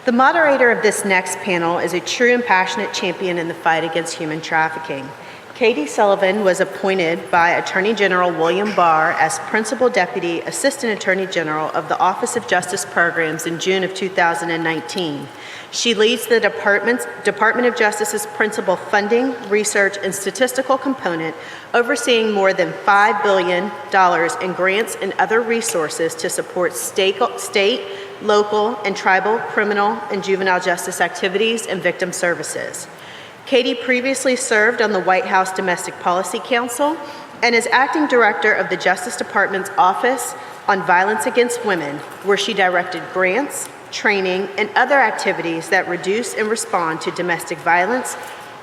The moderator of this next panel is a true and passionate champion in the fight against human trafficking. Katie Sullivan was appointed by Attorney General William Barr as Principal Deputy Assistant Attorney General of the Office of Justice Programs in June of 2019. She leads the Department of Justice's principal funding, research, and statistical component, overseeing more than $5 billion in grants and other resources to support state, local, and tribal criminal and juvenile justice activities and victim services. Katie previously served on the White House Domestic Policy Council and is acting director of the Justice Department's Office on Violence Against Women, where she directed grants, training, and other activities that reduce and respond to domestic violence,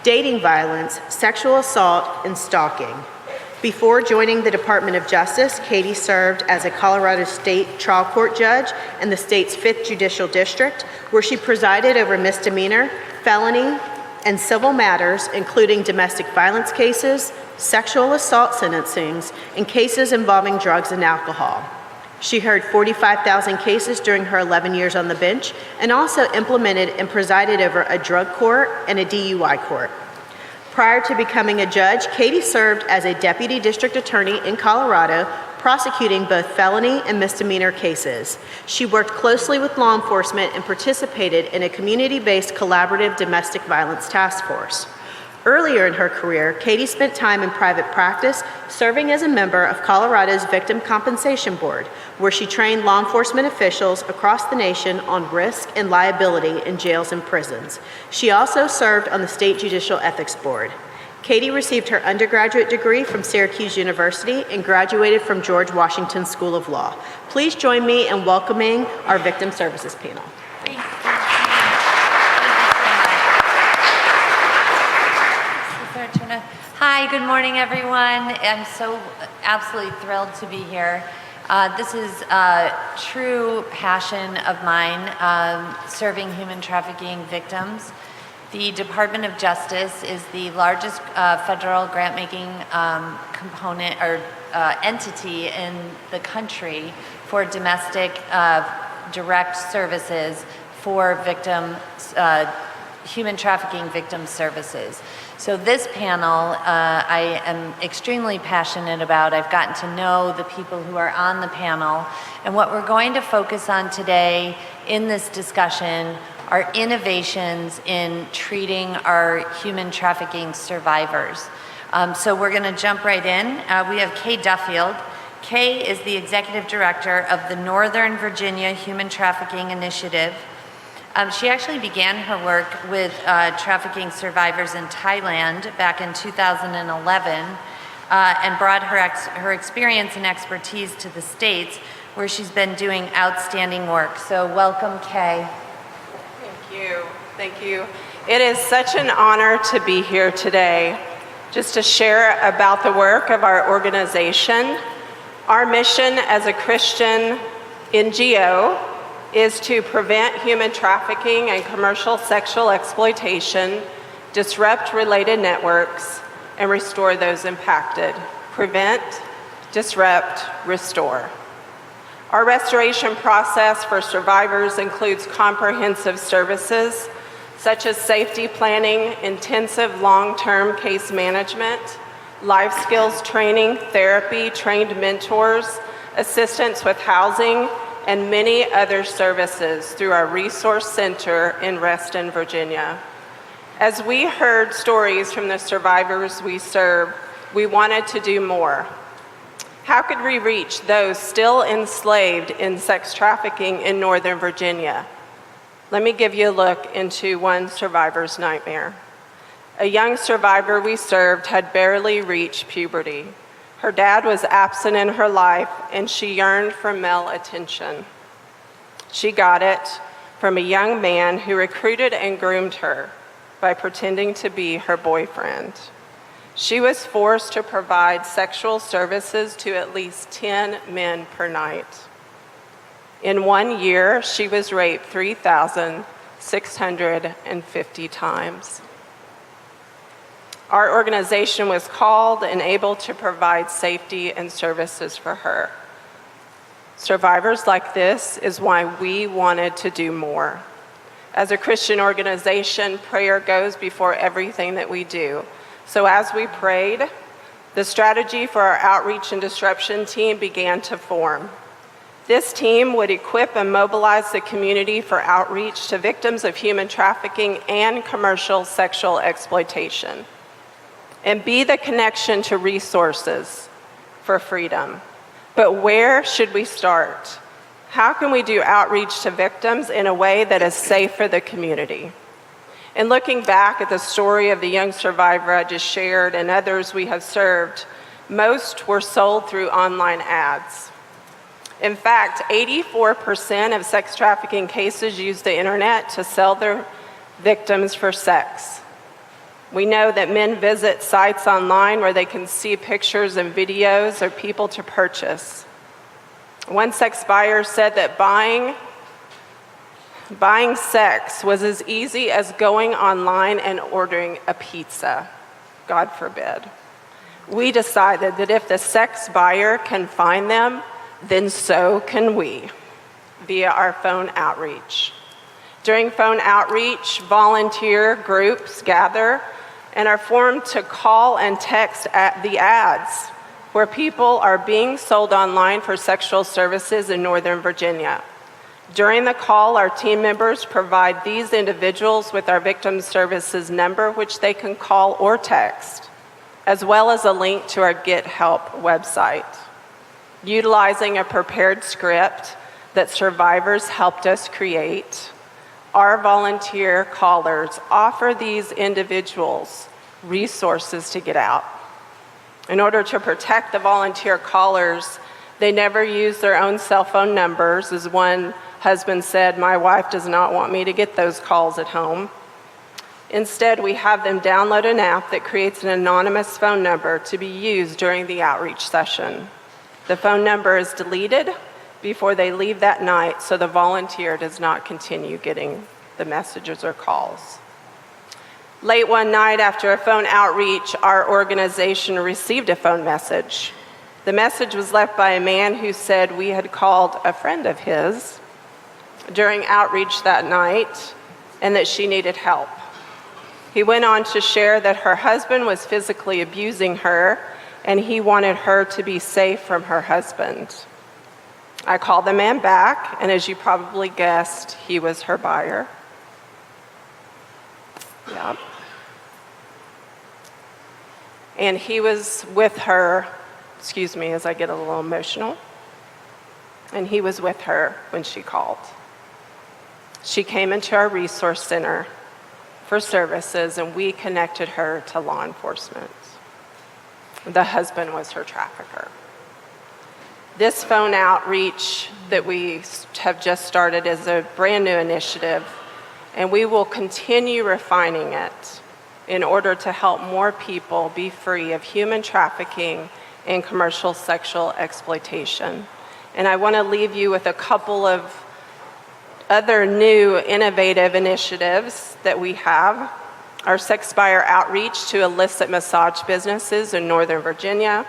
dating violence, sexual assault, and stalking. Before joining the Department of Justice, Katie served as a Colorado State trial court judge in the state's 5th Judicial District, where she presided over misdemeanor, felony, and civil matters, including domestic violence cases, sexual assault sentencings, and cases involving drugs and alcohol. She heard 45,000 cases during her 11 years on the bench and also implemented and presided over a drug court and a DUI court. Prior to becoming a judge, Katie served as a deputy district attorney in Colorado, prosecuting both felony and misdemeanor cases. She worked closely with law enforcement and participated in a community-based collaborative domestic violence task force. Earlier in her career, Katie spent time in private practice serving as a member of Colorado's Victim Compensation Board, where she trained law enforcement officials across the nation on risk and liability in jails and prisons. She also served on the State Judicial Ethics Board. Katie received her undergraduate degree from Syracuse University and graduated from George Washington School of Law. Please join me in welcoming our Victim Services panel. Hi, good morning, everyone. I'm so absolutely thrilled to be here. This is a true passion of mine, serving human trafficking victims. The Department of Justice is the largest federal grant-making component or entity in the country for domestic direct services for human trafficking victim services. So this panel I am extremely passionate about. I've gotten to know the people who are on the panel, and what we're going to focus on today in this discussion are innovations in treating our human trafficking survivors. So we're going to jump right in. We have Kay Duffield. Kay is the executive director of the Northern Virginia Human Trafficking Initiative. She actually began her work with trafficking survivors in Thailand back in 2011 and brought her experience and expertise to the States, where she's been doing outstanding work. So welcome, Kay. Thank you. It is such an honor to be here today, just to share about the work of our organization. Our mission as a Christian NGO is to prevent human trafficking and commercial sexual exploitation, disrupt related networks, and restore those impacted. Prevent, disrupt, restore. Our restoration process for survivors includes comprehensive services such as safety planning, intensive long-term case management, life skills training, therapy, trained mentors, assistance with housing, and many other services through our resource center in Reston, Virginia. As we heard stories from the survivors we serve, we wanted to do more. How could we reach those still enslaved in sex trafficking in Northern Virginia? Let me give you a look into one survivor's nightmare. A young survivor we served had barely reached puberty. Her dad was absent in her life, and she yearned for male attention. She got it from a young man who recruited and groomed her by pretending to be her boyfriend. She was forced to provide sexual services to at least 10 men per night. In 1 year, she was raped 3,650 times. Our organization was called and able to provide safety and services for her. Survivors like this is why we wanted to do more. As a Christian organization, prayer goes before everything that we do. So as we prayed, the strategy for our outreach and disruption team began to form. This team would equip and mobilize the community for outreach to victims of human trafficking and commercial sexual exploitation, and be the connection to resources for freedom. But where should we start? How can we do outreach to victims in a way that is safe for the community? And looking back at the story of the young survivor I just shared and others we have served, most were sold through online ads. In fact, 84% of sex trafficking cases use the internet to sell their victims for sex. We know that men visit sites online where they can see pictures and videos of people to purchase. One sex buyer said that buying sex was as easy as going online and ordering a pizza. God forbid. We decided that if the sex buyer can find them, then so can we, via our phone outreach. During phone outreach, volunteer groups gather and are formed to call and text at the ads where people are being sold online for sexual services in Northern Virginia. During the call, our team members provide these individuals with our victim services number, which they can call or text, as well as a link to our Get Help website. Utilizing a prepared script that survivors helped us create, our volunteer callers offer these individuals resources to get out. In order to protect the volunteer callers, they never use their own cell phone numbers. As one husband said, "My wife does not want me to get those calls at home." Instead, we have them download an app that creates an anonymous phone number to be used during the outreach session. The phone number is deleted before they leave that night, so the volunteer does not continue getting the messages or calls. Late one night after a phone outreach, our organization received a phone message. The message was left by a man who said we had called a friend of his during outreach that night and that she needed help. He went on to share that her husband was physically abusing her and he wanted her to be safe from her husband. I called the man back, and as you probably guessed, he was her buyer. Yep. And he was with her, excuse me as I get a little emotional, and he was with her when she called. She came into our resource center for services, and we connected her to law enforcement. The husband was her trafficker. This phone outreach that we have just started is a brand new initiative, and we will continue refining it in order to help more people be free of human trafficking and commercial sexual exploitation. And I want to leave you with a couple of other new innovative initiatives that we have. Our sex buyer outreach to illicit massage businesses in Northern Virginia,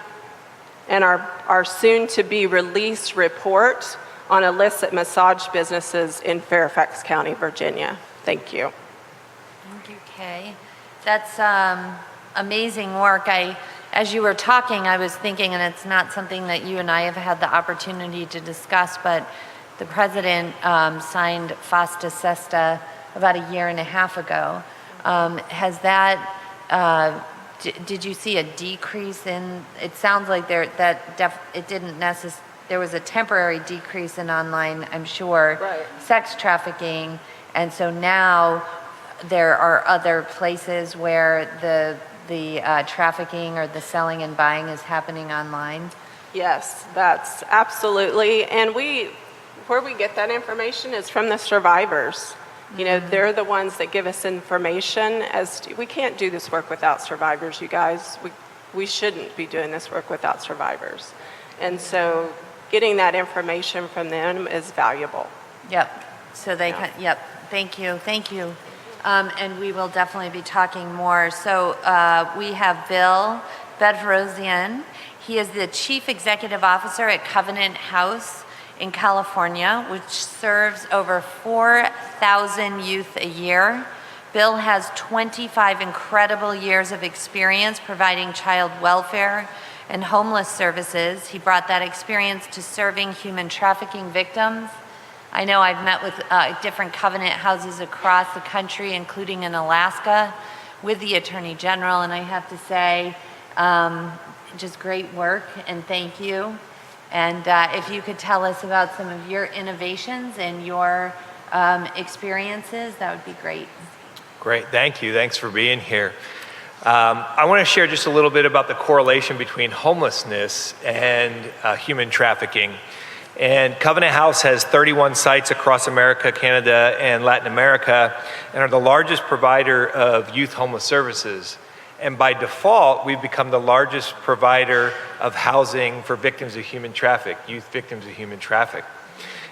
and our soon-to-be released report on illicit massage businesses in Fairfax County, Virginia. Thank you. Thank you, Kay. That's amazing work. As you were talking, I was thinking, and it's not something that you and I have had the opportunity to discuss, but the president signed FOSTA SESTA about a year and a half ago. Has that, did you see a decrease in, it sounds like there was a temporary decrease in online, I'm sure, Right. sex trafficking, and so now there are other places where the trafficking or the selling and buying is happening online? Yes, that's absolutely. And where we get that information is from the survivors. You know, they're the ones that give us information we can't do this work without survivors, you guys. We shouldn't be doing this work without survivors. And so getting that information from them is valuable. Yep. So they can, yep. Thank you. And we will definitely be talking more. So we have Bill Bedrosian. He is the Chief Executive Officer at Covenant House in California, which serves over 4,000 youth a year. Bill has 25 incredible years of experience providing child welfare and homeless services. He brought that experience to serving human trafficking victims. I know I've met with different covenant houses across the country, including in Alaska, with the Attorney General, and I have to say, just great work and thank you. And if you could tell us about some of your innovations and your experiences, that would be great. Great, thank you. Thanks for being here. I want to share just a little bit about the correlation between homelessness and human trafficking. And Covenant House has 31 sites across America, Canada, and Latin America, and are the largest provider of youth homeless services. And by default, we've become the largest provider of housing for victims of human traffic, youth victims of human traffic.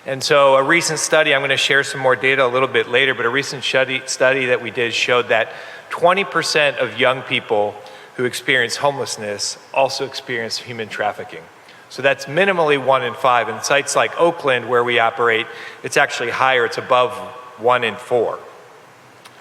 And so a recent study, I'm going to share some more data a little bit later, but a recent study that we did showed that 20% of young people who experience homelessness also experience human trafficking. So that's minimally 1 in 5. In sites like Oakland, where we operate, it's actually higher, it's above 1 in 4.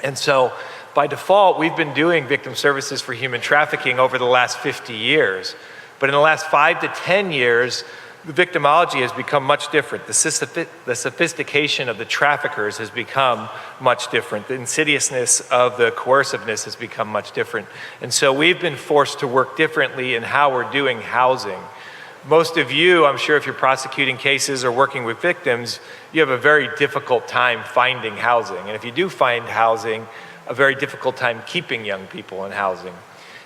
And so by default, we've been doing victim services for human trafficking over the last 50 years. But in the last 5 to 10 years, the victimology has become much different. The sophistication of the traffickers has become much different. The insidiousness of the coerciveness has become much different. And so we've been forced to work differently in how we're doing housing. Most of you, I'm sure if you're prosecuting cases or working with victims, you have a very difficult time finding housing. And if you do find housing, a very difficult time keeping young people in housing.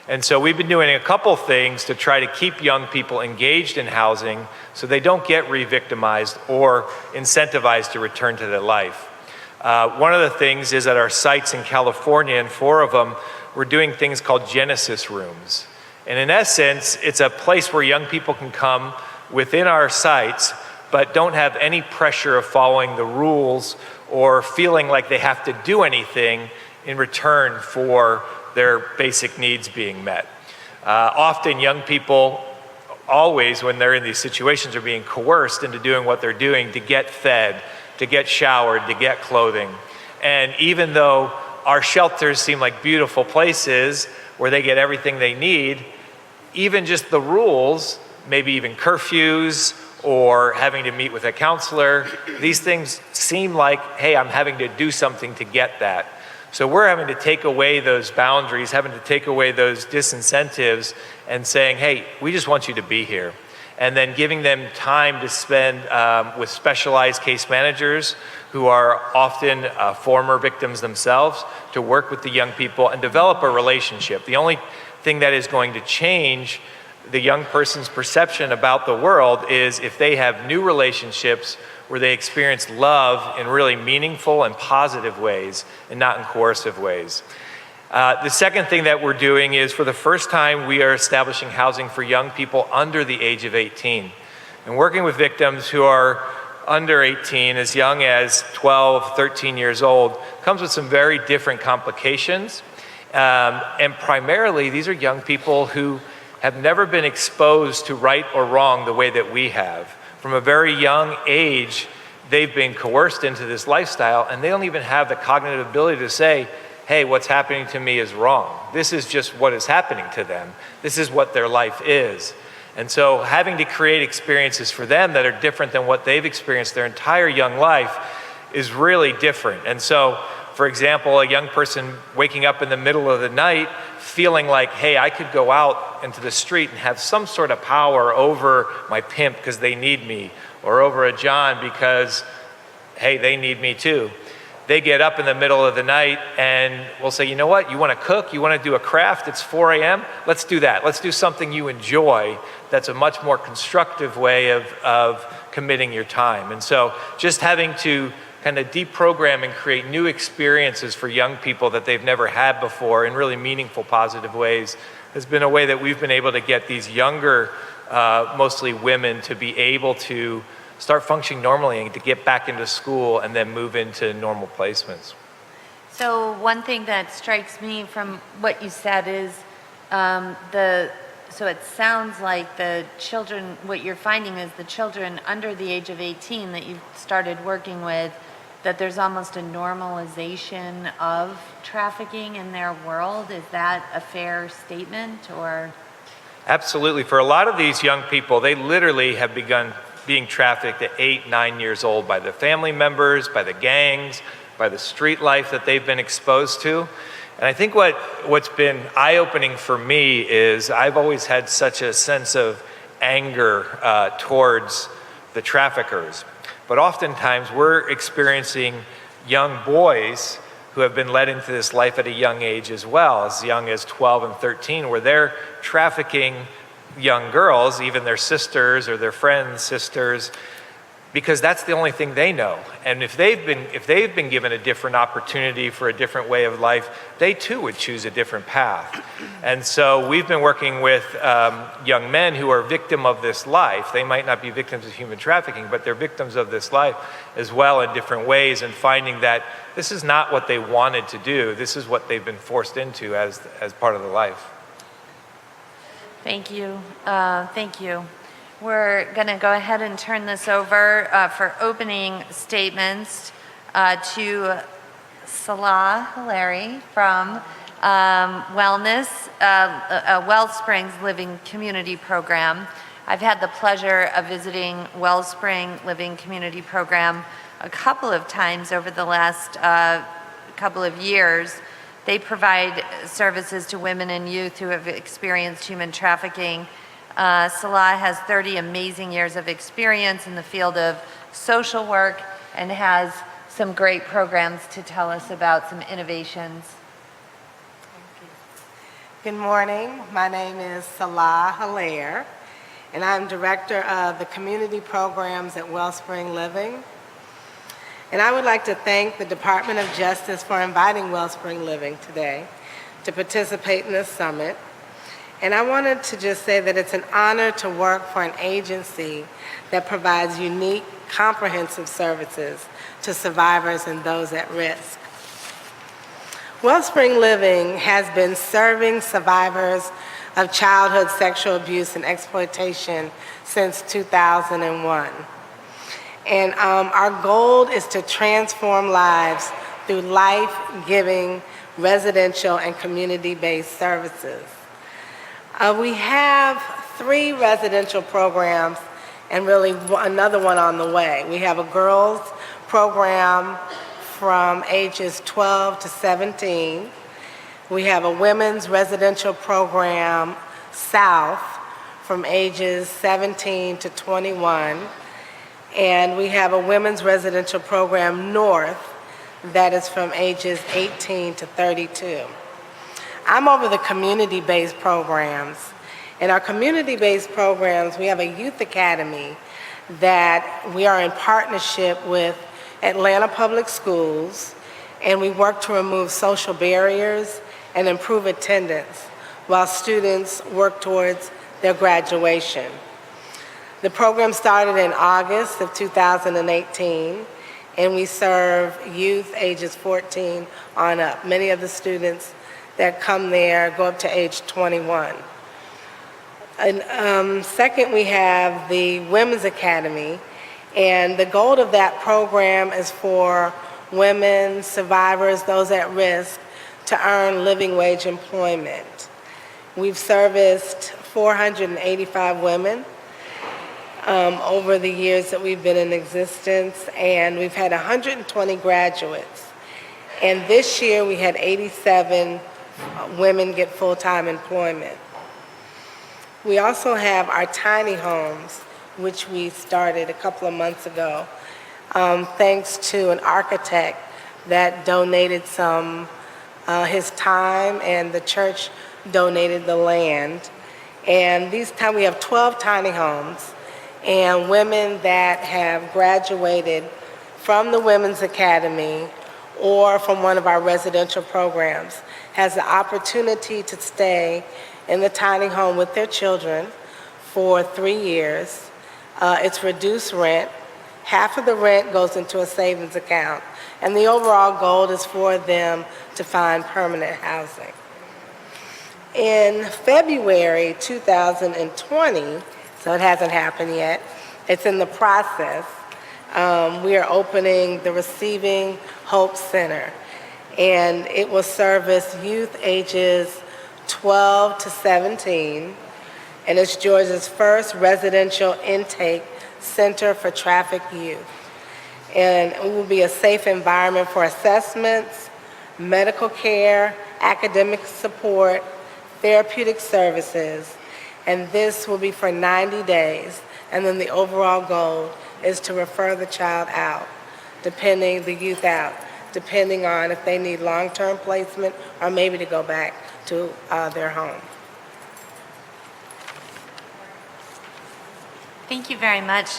And so we've been doing a couple things to try to keep young people engaged in housing so they don't get re-victimized or incentivized to return to their life. One of the things is at our sites in California, and 4 of them, we're doing things called Genesis rooms. And in essence, it's a place where young people can come within our sites, but don't have any pressure of following the rules or feeling like they have to do anything in return for their basic needs being met. Often young people, always when they're in these situations, are being coerced into doing what they're doing to get fed, to get showered, to get clothing. And even though our shelters seem like beautiful places where they get everything they need, even just the rules, maybe even curfews or having to meet with a counselor, these things seem like, hey, I'm having to do something to get that. So we're having to take away those boundaries, having to take away those disincentives and saying, hey, we just want you to be here. And then giving them time to spend with specialized case managers who are often former victims themselves to work with the young people and develop a relationship. The only thing that is going to change the young person's perception about the world is if they have new relationships where they experience love in really meaningful and positive ways and not in coercive ways. The second thing that we're doing is, for the first time, we are establishing housing for young people under the age of 18. And working with victims who are under 18, as young as 12, 13 years old, comes with some very different complications. And primarily, these are young people who have never been exposed to right or wrong the way that we have. From a very young age, they've been coerced into this lifestyle, and they don't even have the cognitive ability to say, hey, what's happening to me is wrong. This is just what is happening to them. This is what their life is. And so having to create experiences for them that are different than what they've experienced their entire young life is really different. And so, for example, a young person waking up in the middle of the night feeling like, hey, I could go out into the street and have some sort of power over my pimp because they need me, or over a John because, hey, they need me too. They get up in the middle of the night and we'll say, you know what, you want to cook, you want to do a craft, it's 4 a.m., let's do that. Let's do something you enjoy that's a much more constructive way of committing your time. And so just having to kind of deprogram and create new experiences for young people that they've never had before in really meaningful, positive ways has been a way that we've been able to get these younger, mostly women, to be able to start functioning normally and to get back into school and then move into normal placements. So one thing that strikes me from what you said is the so it sounds like the children, what you're finding is the children under the age of 18 that you've started working with, that there's almost a normalization of trafficking in their world. Is that a fair statement, or? Absolutely. For a lot of these young people, they literally have begun being trafficked at 8, 9 years old by their family members, by the gangs, by the street life that they've been exposed to. And I think what's been eye-opening for me is I've always had such a sense of anger towards the traffickers. But oftentimes we're experiencing young boys who have been led into this life at a young age as well, as young as 12 and 13, where they're trafficking young girls, even their sisters or their friends' sisters, because that's the only thing they know. And if they've been given a different opportunity for a different way of life, they too would choose a different path. And so we've been working with young men who are victim of this life. They might not be victims of human trafficking, but they're victims of this life as well in different ways, and finding that this is not what they wanted to do. This is what they've been forced into as part of the life. Thank you. Thank you. We're going to go ahead and turn this over for opening statements to Salah Hilary from Wellspring Living Community Program. I've had the pleasure of visiting Wellspring Living Community Program a couple of times over the last couple of years. They provide services to women and youth who have experienced human trafficking. Salah has 30 amazing years of experience in the field of social work and has some great programs to tell us about some innovations. Good morning. My name is Salah Hilaire, and I'm director of the community programs at Wellspring Living. And I would like to thank the Department of Justice for inviting Wellspring Living today to participate in this summit. And I wanted to just say that it's an honor to work for an agency that provides unique, comprehensive services to survivors and those at risk. Wellspring Living has been serving survivors of childhood sexual abuse and exploitation since 2001. And our goal is to transform lives through life-giving, residential, and community-based services. We have 3 residential programs and really another one on the way. We have a girls program from ages 12 to 17. We have a women's residential program south from ages 17 to 21. And we have a women's residential program north that is from ages 18 to 32. I'm over the community-based programs. In our community-based programs, we have a youth academy that we are in partnership with Atlanta Public Schools, and we work to remove social barriers and improve attendance while students work towards their graduation. The program started in August of 2018, and we serve youth ages 14 on up. Many of the students that come there go up to age 21. And second, we have the Women's Academy, and the goal of that program is for women, survivors, those at risk, to earn living wage employment. We've serviced 485 women over the years that we've been in existence, and we've had 120 graduates. And this year we had 87 women get full-time employment. We also have our tiny homes, which we started a couple of months ago, thanks to an architect that donated some his time, and the church donated the land. And these time we have 12 tiny homes, and women that have graduated from the Women's Academy or from one of our residential programs has the opportunity to stay in the tiny home with their children for 3 years. It's reduced rent. Half of the rent goes into a savings account, and the overall goal is for them to find permanent housing. In February 2020, so it hasn't happened yet, it's in the process, we are opening the Receiving Hope Center, and it will service youth ages 12 to 17, and it's Georgia's first residential intake center for trafficked youth. And it will be a safe environment for assessments, medical care, academic support, therapeutic services, and this will be for 90 days. And then the overall goal is to refer the child out, the youth out, depending on if they need long-term placement or maybe to go back to their home. Thank you very much.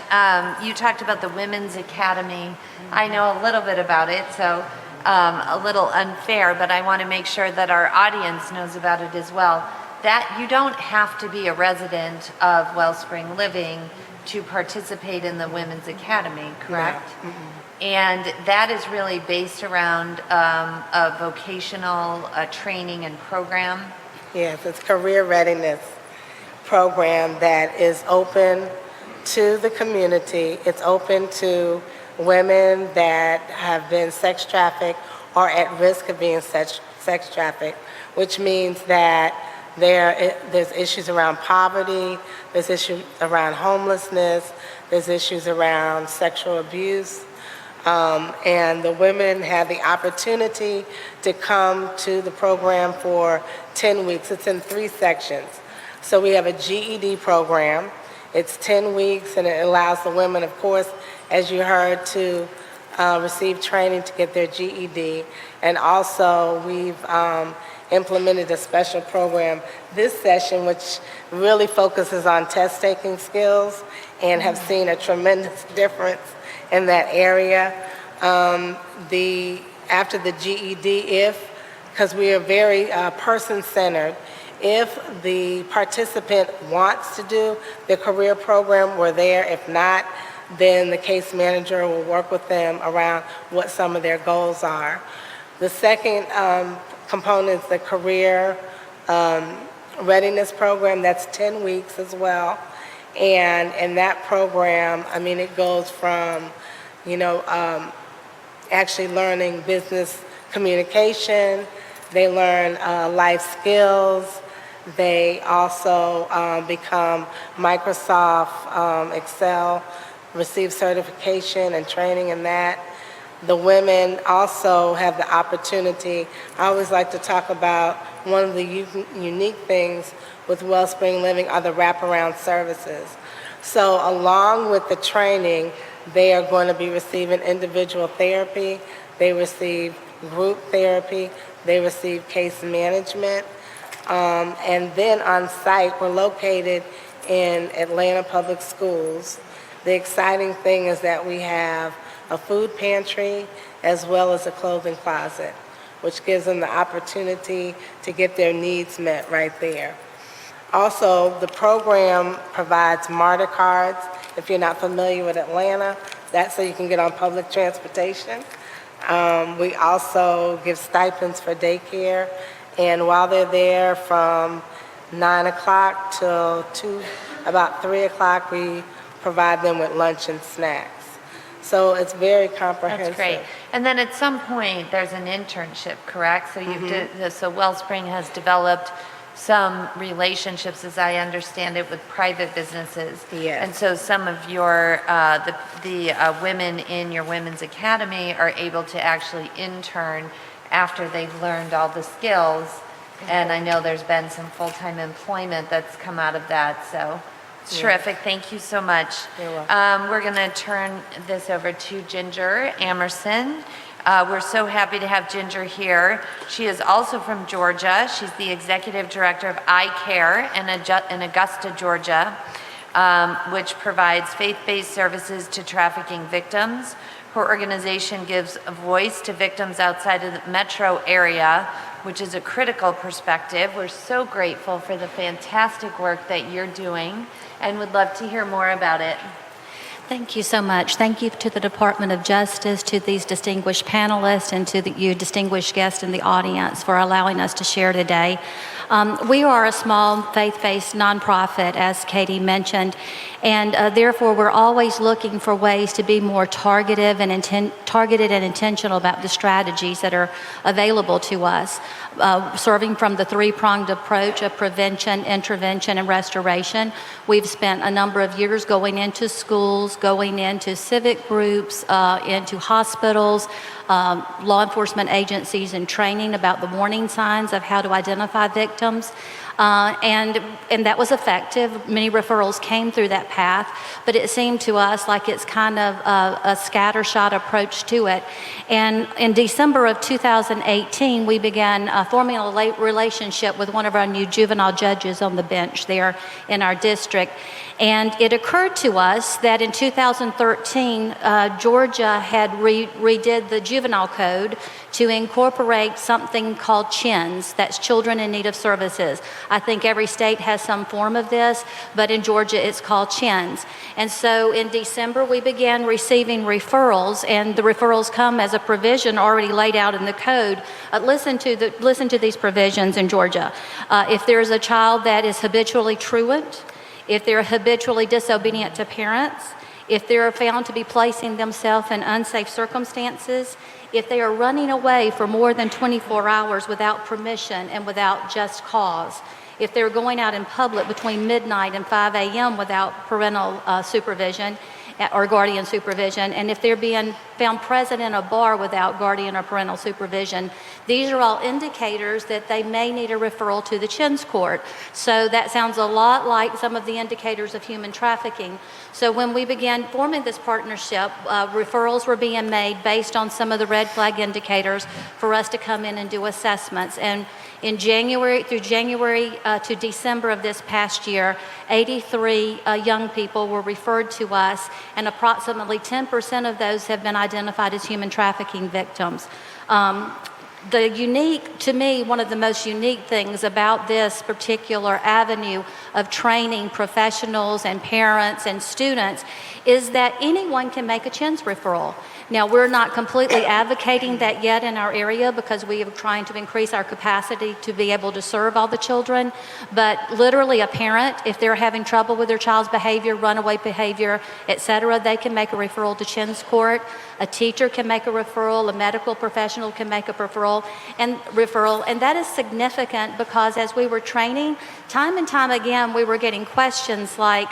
You talked about the Women's Academy. I know a little bit about it, so a little unfair, but I want to make sure that our audience knows about it as well. That you don't have to be a resident of Wellspring Living to participate in the Women's Academy, correct? Yeah. Mm-hmm. And that is really based around a vocational training and program. Yes, it's career readiness program that is open to the community. It's open to women that have been sex trafficked or at risk of being sex trafficked, which means that there's issues around poverty, there's issues around homelessness, there's issues around sexual abuse, and the women have the opportunity to come to the program for 10 weeks. It's in 3 sections. So we have a GED program. It's 10 weeks, and it allows the women, of course, as you heard, to receive training to get their GED. And also, we've implemented a special program this session, which really focuses on test-taking skills and have seen a tremendous difference in that area. After the GED, because we are very person-centered, if the participant wants to do the career program, we're there. If not, then the case manager will work with them around what some of their goals are. The second component is the career readiness program. That's 10 weeks as well. And in that program, I mean, it goes from, actually learning business communication. They learn life skills. They also become Microsoft Excel, receive certification and training in that. The women also have the opportunity. I always like to talk about one of the unique things with Wellspring Living are the wraparound services. So along with the training, they are going to be receiving individual therapy, they receive group therapy, they receive case management. And then on site, we're located in Atlanta Public Schools. The exciting thing is that we have a food pantry as well as a clothing closet, which gives them the opportunity to get their needs met right there. Also, the program provides MARTA cards. If you're not familiar with Atlanta, that's so you can get on public transportation. We also give stipends for daycare. And while they're there from 9 o'clock till about 3 o'clock, we provide them with lunch and snacks. So it's very comprehensive. That's great. And then at some point, there's an internship, correct? So so Wellspring has developed some relationships, as I understand it, with private businesses. Yes. And so some of your, the women in your Women's Academy are able to actually intern after they've learned all the skills. And I know there's been some full-time employment that's come out of that, so it's terrific. Thank you so much. You're welcome. We're going to turn this over to Ginger Amerson. We're so happy to have Ginger here. She is also from Georgia. She's the executive director of iCare in Augusta, Georgia, which provides faith-based services to trafficking victims. Her organization gives a voice to victims outside of the metro area, which is a critical perspective. We're so grateful for the fantastic work that you're doing and would love to hear more about it. Thank you so much. Thank you to the Department of Justice, to these distinguished panelists, and to you distinguished guests in the audience for allowing us to share today. We are a small faith-based nonprofit, as Katie mentioned, and therefore we're always looking for ways to be more targeted and intentional about the strategies that are available to us, serving from the three-pronged approach of prevention, intervention, and restoration. We've spent a number of years going into schools, going into civic groups, into hospitals, law enforcement agencies, and training about the warning signs of how to identify victims. And that was effective. Many referrals came through that path, but it seemed to us like it's kind of a scattershot approach to it. And in December of 2018, we began forming a relationship with one of our new juvenile judges on the bench there in our district. And it occurred to us that in 2013, Georgia had redid the juvenile code to incorporate something called CHINS, that's Children in Need of Services. I think every state has some form of this, but in Georgia it's called CHINS. And so in December we began receiving referrals, and the referrals come as a provision already laid out in the code. Listen to these provisions in Georgia. If there's a child that is habitually truant, if they're habitually disobedient to parents, if they're found to be placing themselves in unsafe circumstances, if they are running away for more than 24 hours without permission and without just cause, if they're going out in public between midnight and 5 a.m. without parental supervision or guardian supervision, and if they're being found present in a bar without guardian or parental supervision, these are all indicators that they may need a referral to the CHINS court. So that sounds a lot like some of the indicators of human trafficking. So when we began forming this partnership, referrals were being made based on some of the red flag indicators for us to come in and do assessments. And in January to December of this past year, 83 young people were referred to us, and approximately 10% of those have been identified as human trafficking victims. To me, one of the most unique things about this particular avenue of training professionals and parents and students is that anyone can make a CHINS referral. Now, we're not completely advocating that yet in our area because we are trying to increase our capacity to be able to serve all the children. But literally a parent, if they're having trouble with their child's behavior, runaway behavior, etc., they can make a referral to CHINS court. A teacher can make a referral, a medical professional can make a referral, and that is significant because as we were training, time and time again, we were getting questions like,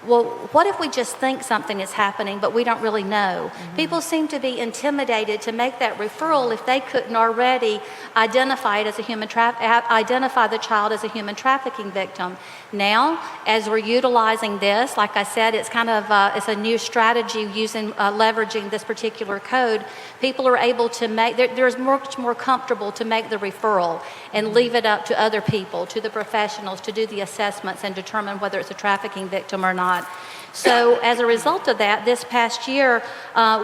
well, what if we just think something is happening, but we don't really know? Mm-hmm. People seem to be intimidated to make that referral if they couldn't already identify it as identify the child as a human trafficking victim. Now, as we're utilizing this, like I said, it's kind of it's a new strategy using leveraging this particular code. People are able to make there's much more comfortable to make the referral and leave it up to other people, to the professionals, to do the assessments and determine whether it's a trafficking victim or not. So as a result of that, this past year,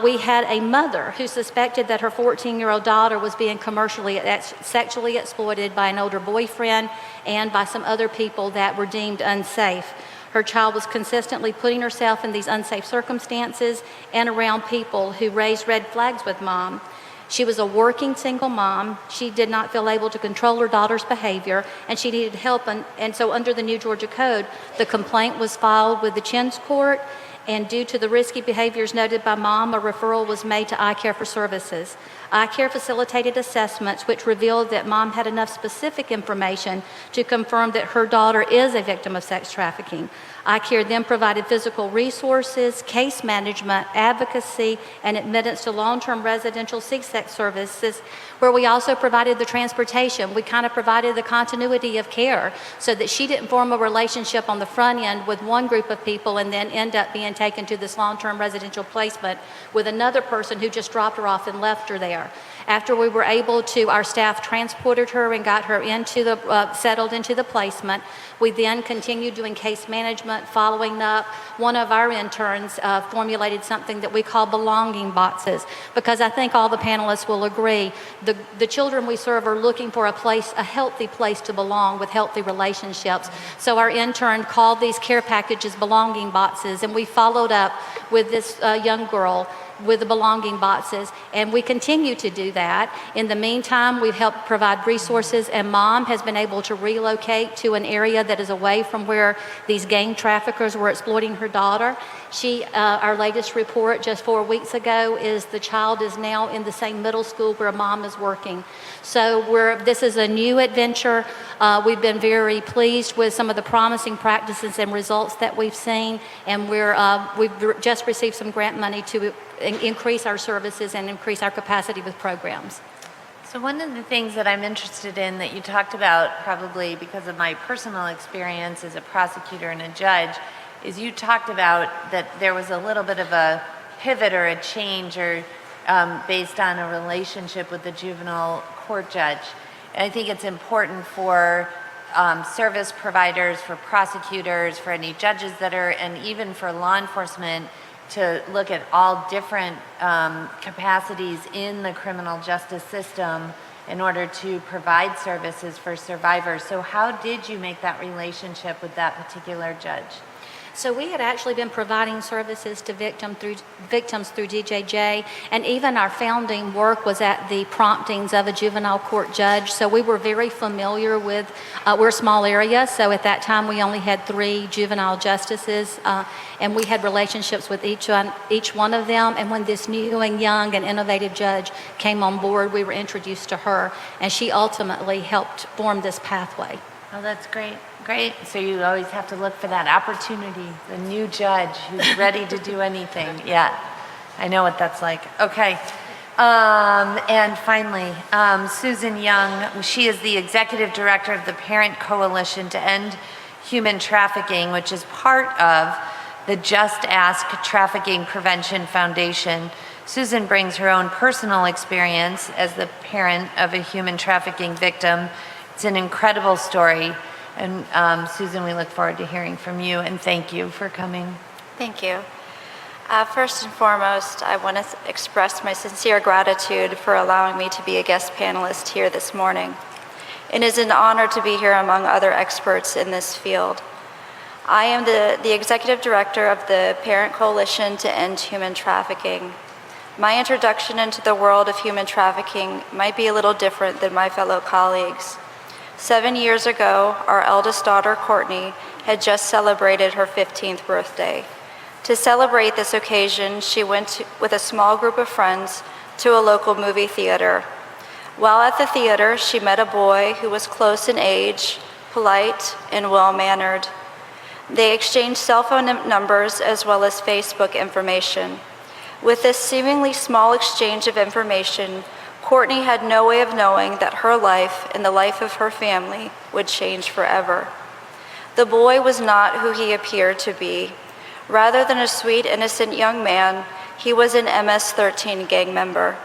we had a mother who suspected that her 14-year-old daughter was being sexually exploited by an older boyfriend and by some other people that were deemed unsafe. Her child was consistently putting herself in these unsafe circumstances and around people who raised red flags with mom. She was a working single mom. She did not feel able to control her daughter's behavior, and she needed help. And so under the new Georgia Code, the complaint was filed with the CHINS court, and due to the risky behaviors noted by mom, a referral was made to iCare for services. iCare facilitated assessments which revealed that mom had enough specific information to confirm that her daughter is a victim of sex trafficking. iCare then provided physical resources, case management, advocacy, and admittance to long-term residential sex services, where we also provided the transportation. We kind of provided the continuity of care so that she didn't form a relationship on the front end with one group of people and then end up being taken to this long-term residential placement with another person who just dropped her off and left her there. After we were able to, our staff transported her and got her settled into the placement. We then continued doing case management, following up. One of our interns formulated something that we call belonging boxes, because I think all the panelists will agree, the children we serve are looking for a healthy place to belong with healthy relationships. So our intern called these care packages belonging boxes, and we followed followed up with this young girl with the belonging boxes, and we continue to do that. In the meantime, we've helped provide resources, and Mom has been able to relocate to an area that is away from where these gang traffickers were exploiting her daughter. Our latest report just 4 weeks ago is the child is now in the same middle school where Mom is working. So this is a new adventure. We've been very pleased with some of the promising practices and results that we've seen, and we've just received some grant money to increase our services and increase our capacity with programs. So one of the things that I'm interested in that you talked about, probably because of my personal experience as a prosecutor and a judge, is you talked about that there was a little bit of a pivot or a change or based on a relationship with the juvenile court judge. And I think it's important for service providers, for prosecutors, for any judges that are, and even for law enforcement, to look at all different capacities in the criminal justice system in order to provide services for survivors. So how did you make that relationship with that particular judge? So we had actually been providing services to victims through DJJ, and even our founding work was at the promptings of a juvenile court judge. So we were very familiar with, we're a small area, so at that time we only had 3 juvenile justices, and we had relationships with each one of them. And when this new and young and innovative judge came on board, we were introduced to her, and she ultimately helped form this pathway. Oh, that's great. Great. So you always have to look for that opportunity, the new judge who's ready to do anything. Yeah, I know what that's like. Okay. And finally, Susan Young, she is the executive director of the Parent Coalition to End Human Trafficking, which is part of the Just Ask Trafficking Prevention Foundation. Susan brings her own personal experience as the parent of a human trafficking victim. It's an incredible story. And Susan, we look forward to hearing from you, and thank you for coming. Thank you. First and foremost, I want to express my sincere gratitude for allowing me to be a guest panelist here this morning. It is an honor to be here among other experts in this field. I am the executive director of the Parent Coalition to End Human Trafficking. My introduction into the world of human trafficking might be a little different than my fellow colleagues. 7 years ago, our eldest daughter, Courtney, had just celebrated her 15th birthday. To celebrate this occasion, she went with a small group of friends to a local movie theater. While at the theater, she met a boy who was close in age, polite, and well-mannered. They exchanged cell phone numbers as well as Facebook information. With this seemingly small exchange of information, Courtney had no way of knowing that her life and the life of her family would change forever. The boy was not who he appeared to be. Rather than a sweet, innocent young man, he was an MS-13 gang member.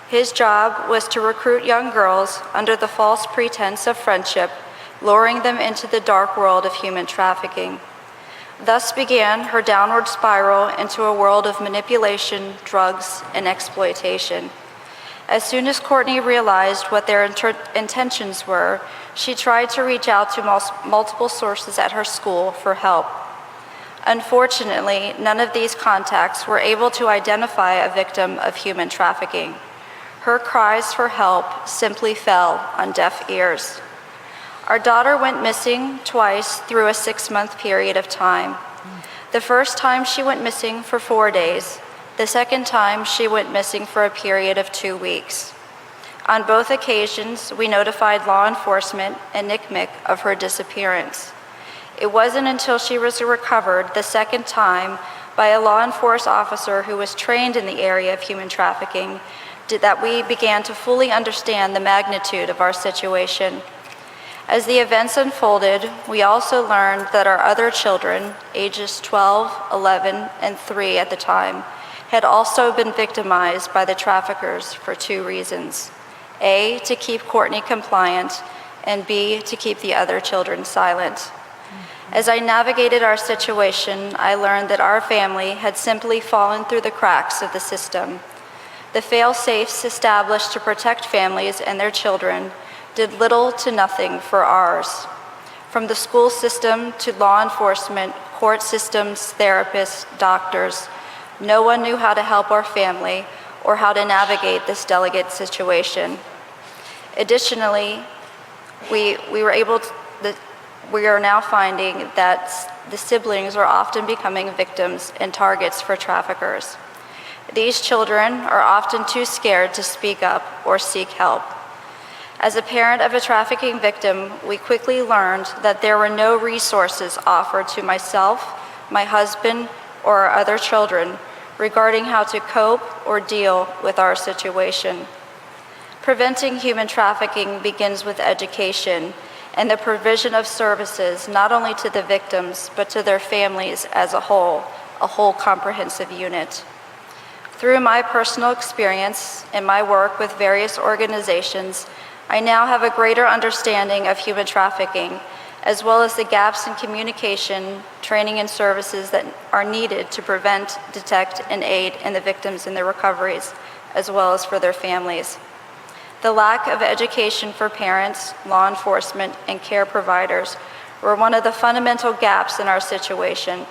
His job was to recruit young girls under the false pretense of friendship, luring them into the dark world of human trafficking. Thus began her downward spiral into a world of manipulation, drugs, and exploitation. As soon as Courtney realized what their intentions were, she tried to reach out to multiple sources at her school for help. Unfortunately, none of these contacts were able to identify a victim of human trafficking. Her cries for help simply fell on deaf ears. Our daughter went missing twice through a 6-month period of time. The first time she went missing for 4 days. The second time, she went missing for a period of 2 weeks. On both occasions, we notified law enforcement and NCMEC of her disappearance. It wasn't until she was recovered the second time by a law enforcement officer who was trained in the area of human trafficking that we began to fully understand the magnitude of our situation. As the events unfolded, we also learned that our other children, ages 12, 11, and 3 at the time, had also been victimized by the traffickers for 2 reasons. A, to keep Courtney compliant, and B, to keep the other children silent. As I navigated our situation, I learned that our family had simply fallen through the cracks of the system. The fail-safes established to protect families and their children did little to nothing for ours. From the school system to law enforcement, support systems, therapists, doctors. No one knew how to help our family or how to navigate this delicate situation. Additionally, we are now finding that the siblings are often becoming victims and targets for traffickers. These children are often too scared to speak up or seek help. As a parent of a trafficking victim, we quickly learned that there were no resources offered to myself, my husband, or our other children regarding how to cope or deal with our situation. Preventing human trafficking begins with education and the provision of services not only to the victims, but to their families as a whole comprehensive unit. Through my personal experience and my work with various organizations, I now have a greater understanding of human trafficking, as well as the gaps in communication, training, and services that are needed to prevent, detect, and aid in the victims in their recoveries, as well as for their families. The lack of education for parents, law enforcement, and care providers were one of the fundamental gaps in our situation.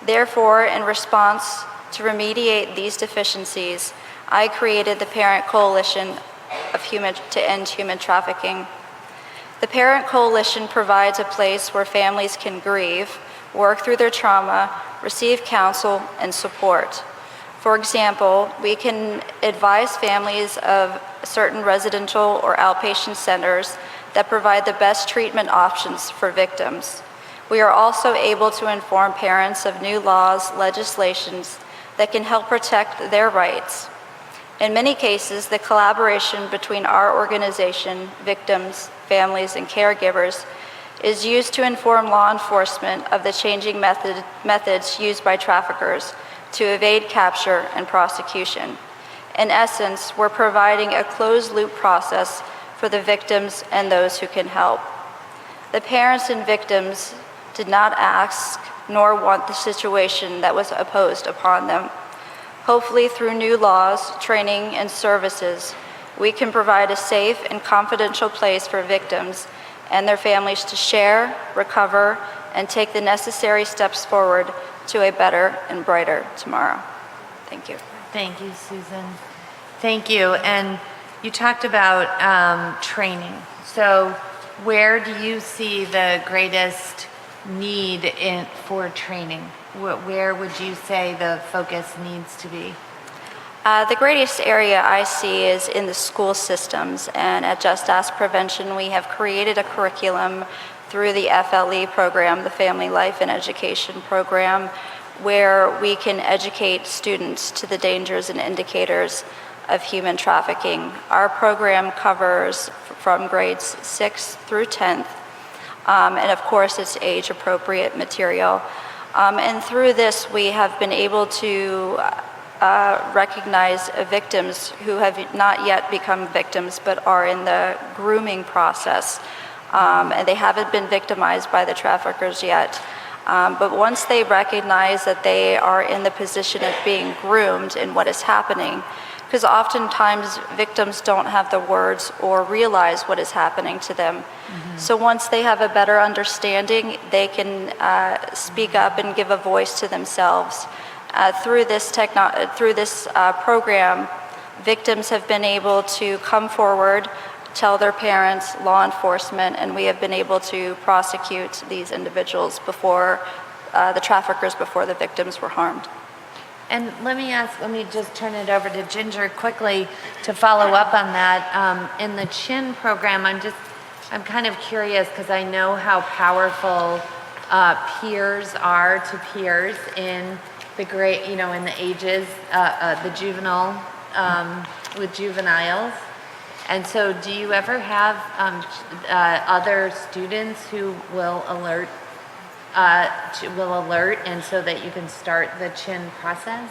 Therefore, in response to remediate these deficiencies, I created the Parent Coalition to End Human Trafficking. The Parent Coalition provides a place where families can grieve, work through their trauma, receive counsel, and support. For example, we can advise families of certain residential or outpatient centers that provide the best treatment options for victims. We are also able to inform parents of new laws, legislations that can help protect their rights. In many cases, the collaboration between our organization, victims, families, and caregivers is used to inform law enforcement of the changing methods used by traffickers to evade capture and prosecution. In essence, we're providing a closed-loop process for the victims and those who can help. The parents and victims did not ask nor want the situation that was imposed upon them. Hopefully, through new laws, training, and services, we can provide a safe and confidential place for victims and their families to share, recover, and take the necessary steps forward to a better and brighter tomorrow. Thank you. Thank you, Susan. Thank you. And you talked about training. So where do you see the greatest need for training? Where would you say the focus needs to be? The greatest area I see is in the school systems, and at Just Ask Prevention, we have created a curriculum through the FLE program, the Family Life and Education program, where we can educate students to the dangers and indicators of human trafficking. Our program covers from grades 6th through 10th, and of course it's age-appropriate material. And through this, we have been able to recognize victims who have not yet become victims but are in the grooming process. And they haven't been victimized by the traffickers yet. But once they recognize that they are in the position of being groomed and what is happening, because oftentimes victims don't have the words or realize what is happening to them. Mm-hmm. So once they have a better understanding, they can speak up and give a voice to themselves. Through this program, victims have been able to come forward, tell their parents, law enforcement, and we have been able to prosecute these individuals before the traffickers, before the victims were harmed. And let me just turn it over to Ginger quickly to follow up on that. In the CHIN program, I'm kind of curious because I know how powerful peers are to peers in the in the ages, the juvenile, with juveniles. And so do you ever have other students who will alert and so that you can start the CHIN process?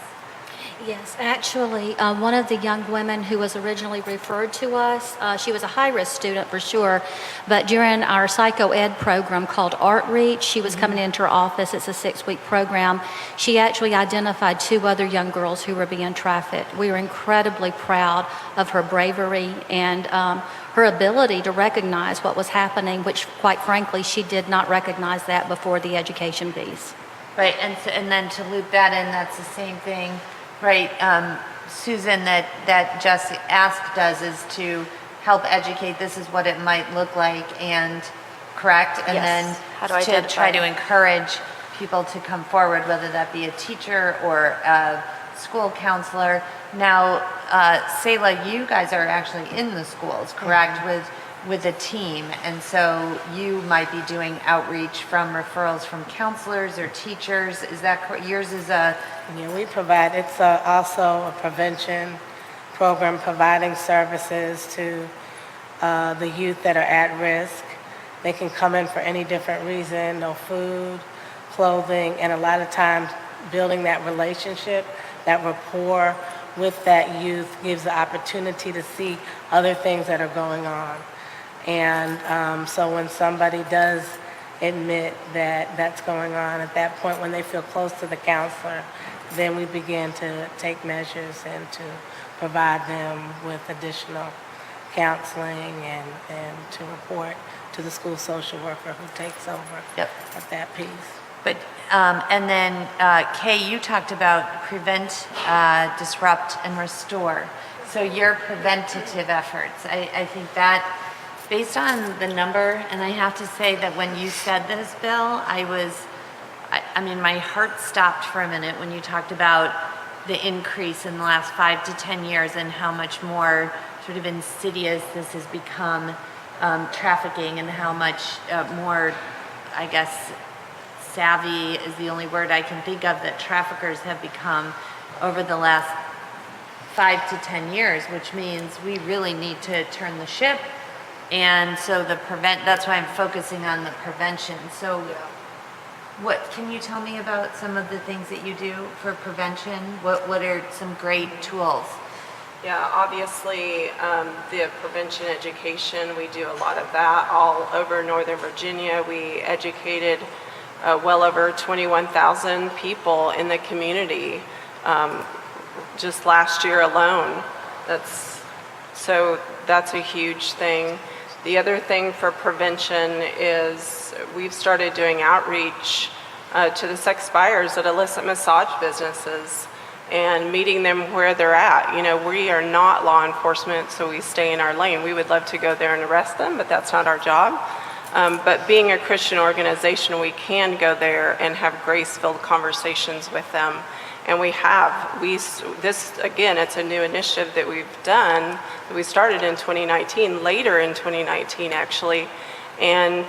Yes, actually, one of the young women who was originally referred to us, she was a high-risk student for sure, but during our psycho-ed program called Art Reach, she was coming into our office. It's a 6-week program. She actually identified 2 other young girls who were being trafficked. We were incredibly proud of her bravery and her ability to recognize what was happening, which, quite frankly, she did not recognize that before the education piece. Right, and then to loop that in, that's the same thing, right? Susan, that Just Ask does is to help educate, this is what it might look like, and correct? And Yes. How to then to identify. try to encourage people to come forward, whether that be a teacher or a school counselor. Now, Selah, you guys are actually in the schools, correct? With a team, and so you might be doing outreach from referrals from counselors or teachers. Is that correct? Yours is a Yeah, we provide, it's also a prevention program providing services to the youth that are at risk. They can come in for any different reason, no food, clothing, and a lot of times building that relationship, that rapport with that youth gives the opportunity to see other things that are going on. And so when somebody does admit that that's going on, at that point when they feel close to the counselor, then we begin to take measures and to provide them with additional counseling and to report to the school social worker who takes over Yep. at that piece. But, and then, Kay, you talked about prevent, disrupt, and restore. So your preventative efforts, I think that, based on the number, and I have to say that when you said this, Bill, I mean, my heart stopped for a minute when you talked about the increase in the last 5 to 10 years and how much more sort of insidious this has become, trafficking, and how much more, I guess, savvy is the only word I can think of that traffickers have become over the last 5 to 10 years, which means we really need to turn the ship. And so that's why I'm focusing on the prevention. So what can you tell me about some of the things that you do for prevention? What are some great tools? Yeah, obviously, the prevention education, we do a lot of that all over Northern Virginia. We educated well over 21,000 people in the community just last year alone. That's a huge thing. The other thing for prevention is we've started doing outreach to the sex buyers at illicit massage businesses and meeting them where they're at. You know, we are not law enforcement, so we stay in our lane. We would love to go there and arrest them, but that's not our job. But being a Christian organization, we can go there and have grace-filled conversations with them. And we have. This, again, it's a new initiative that we've done. We started in 2019, later in 2019, actually. And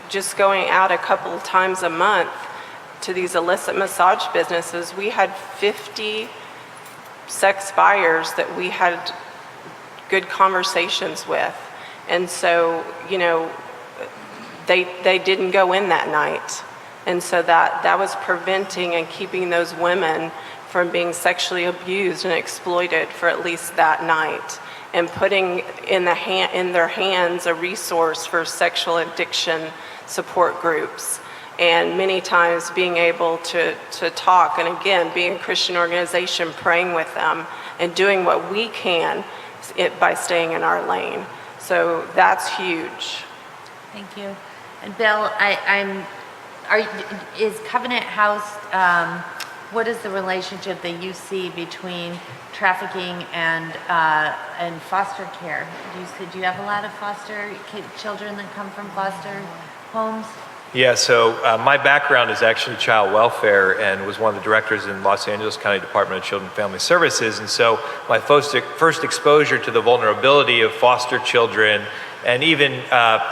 just going out a couple of times a month to these illicit massage businesses, we had 50 sex buyers that we had good conversations with. And so, you know, they didn't go in that night. And so that was preventing and keeping those women from being sexually abused and exploited for at least that night, and putting in their hands a resource for sexual addiction support groups. And many times being able to talk, and again, being a Christian organization, praying with them and doing what we can by staying in our lane. So that's huge. Thank you. And Bill, is Covenant House, what is the relationship that you see between trafficking and foster care? Do you have a lot of foster children that come from foster homes? Yeah, so my background is actually child welfare and was one of the directors in Los Angeles County Department of Children and Family Services. And so my first exposure to the vulnerability of foster children and even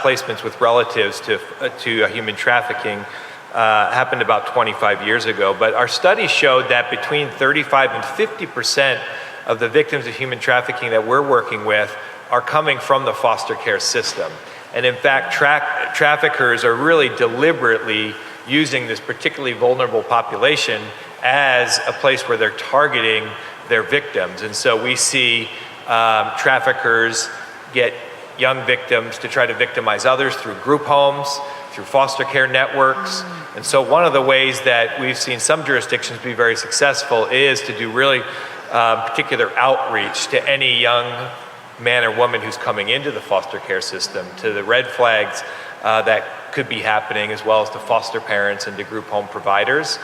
placements with relatives to human trafficking happened about 25 years ago. But our study showed that between 35 and 50% of the victims of human trafficking that we're working with are coming from the foster care system. And in fact, traffickers are really deliberately using this particularly vulnerable population as a place where they're targeting their victims. And so we see traffickers get young victims to try to victimize others through group homes, through foster care networks. And so one of the ways that we've seen some jurisdictions be very successful is to do really particular outreach to any young man or woman who's coming into the foster care system, to the red flags that could be happening, as well as to foster parents and to group home providers.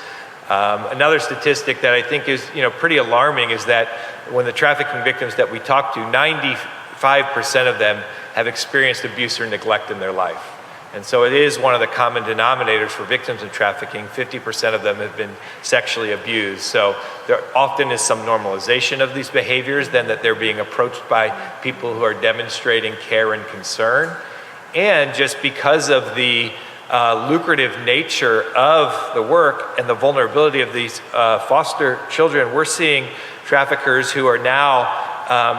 Another statistic that I think is pretty alarming is that when the trafficking victims that we talk to, 95% of them have experienced abuse or neglect in their life. And so it is one of the common denominators for victims of trafficking. 50% of them have been sexually abused. So there often is some normalization of these behaviors, then that they're being approached by people who are demonstrating care and concern. And just because of the lucrative nature of the work and the vulnerability of these foster children, we're seeing traffickers who are now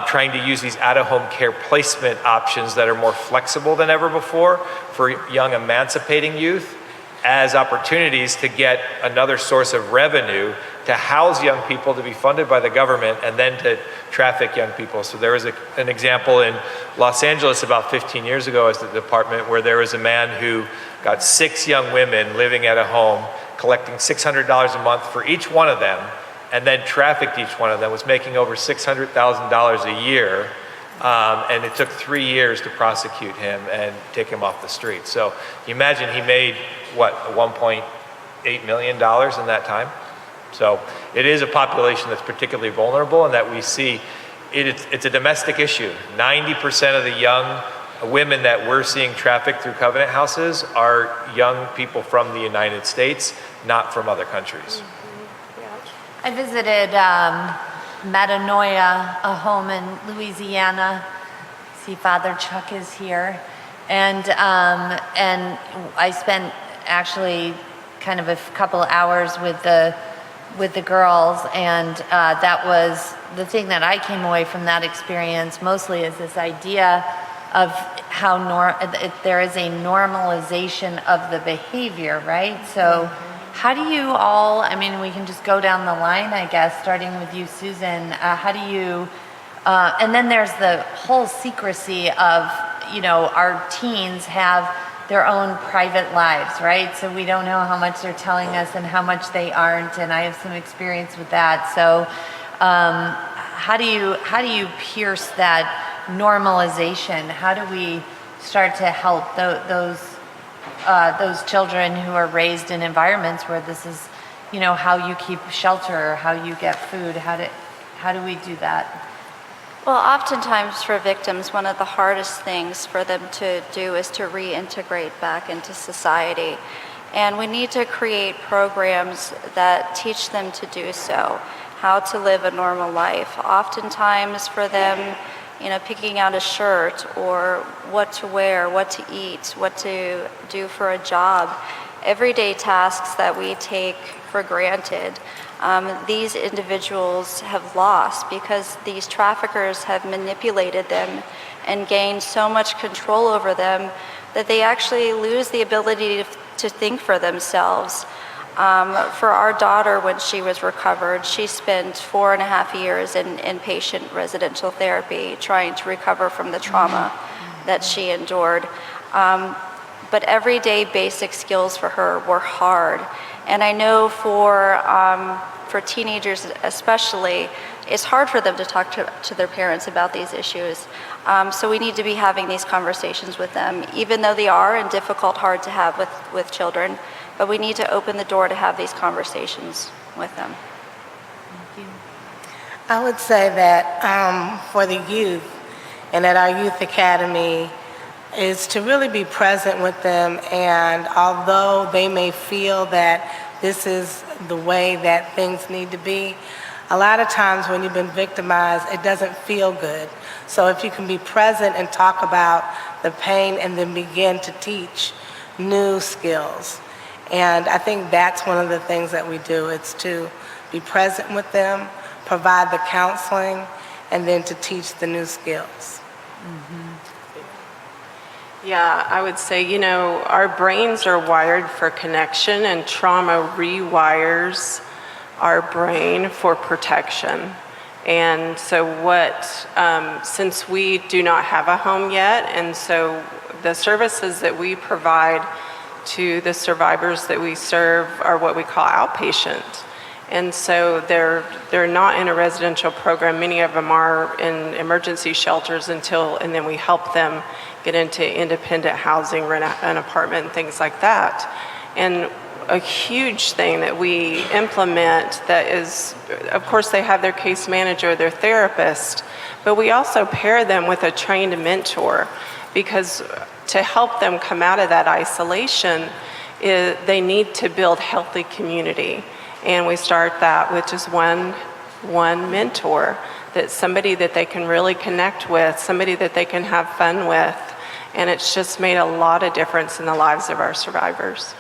trying to use these out-of-home care placement options that are more flexible than ever before for young emancipating youth as opportunities to get another source of revenue to house young people, to be funded by the government, and then to traffic young people. So there was an example in Los Angeles about 15 years ago as the department, where there was a man who got 6 young women living at a home, collecting $600 a month for each one of them, and then trafficked each one of them, was making over $600,000 a year. And it took 3 years to prosecute him and take him off the street. So you imagine he made, what, $1.8 million in that time? So it is a population that's particularly vulnerable, and that we see it's a domestic issue. 90% of the young women that we're seeing trafficked through Covenant houses are young people from the United States, not from other countries. I visited Metanoia, a home in Louisiana. See, Father Chuck is here, and I spent actually kind of a couple hours with the girls, and that was the thing that I came away from that experience mostly, is this idea of how there is a normalization of the behavior, right? So. How do you all, I mean, we can just go down the line, I guess, starting with you, Susan. How do you, and then there's the whole secrecy of, our teens have their own private lives, right? So we don't know how much they're telling us and how much they aren't, and I have some experience with that. So how do you pierce that normalization? How do we start to help those children who are raised in environments where this is, how you keep shelter, how you get food, how do we do that? Well, oftentimes for victims, one of the hardest things for them to do is to reintegrate back into society. And we need to create programs that teach them to do so, how to live a normal life. Oftentimes for them, picking out a shirt, or what to wear, what to eat, what to do for a job, everyday tasks that we take for granted, these individuals have lost because these traffickers have manipulated them and gained so much control over them that they actually lose the ability to think for themselves. For our daughter, when she was recovered, she spent 4.5 years in inpatient residential therapy trying to recover from the trauma that she endured. But everyday basic skills for her were hard. And I know for teenagers especially, it's hard for them to talk to their parents about these issues. So we need to be having these conversations with them, even though they are and difficult, hard to have with children. But we need to open the door to have these conversations with them. Thank you. I would say that for the youth and at our youth academy is to really be present with them, and although they may feel that this is the way that things need to be, a lot of times when you've been victimized, it doesn't feel good. So if you can be present and talk about the pain and then begin to teach new skills. And I think that's one of the things that we do. It's to be present with them, provide the counseling, and then to teach the new skills. Yeah, I would say, our brains are wired for connection, and trauma rewires our brain for protection. And so since we do not have a home yet, and so the services that we provide to the survivors that we serve are what we call outpatient. And so they're not in a residential program. Many of them are in emergency shelters and then we help them get into independent housing, rent an apartment, and things like that. And a huge thing that we implement that is, of course, they have their case manager, their therapist, but we also pair them with a trained mentor, because to help them come out of that isolation, they need to build healthy community. And we start that with just one mentor, that's somebody that they can really connect with, somebody that they can have fun with. And it's just made a lot of difference in the lives of our survivors.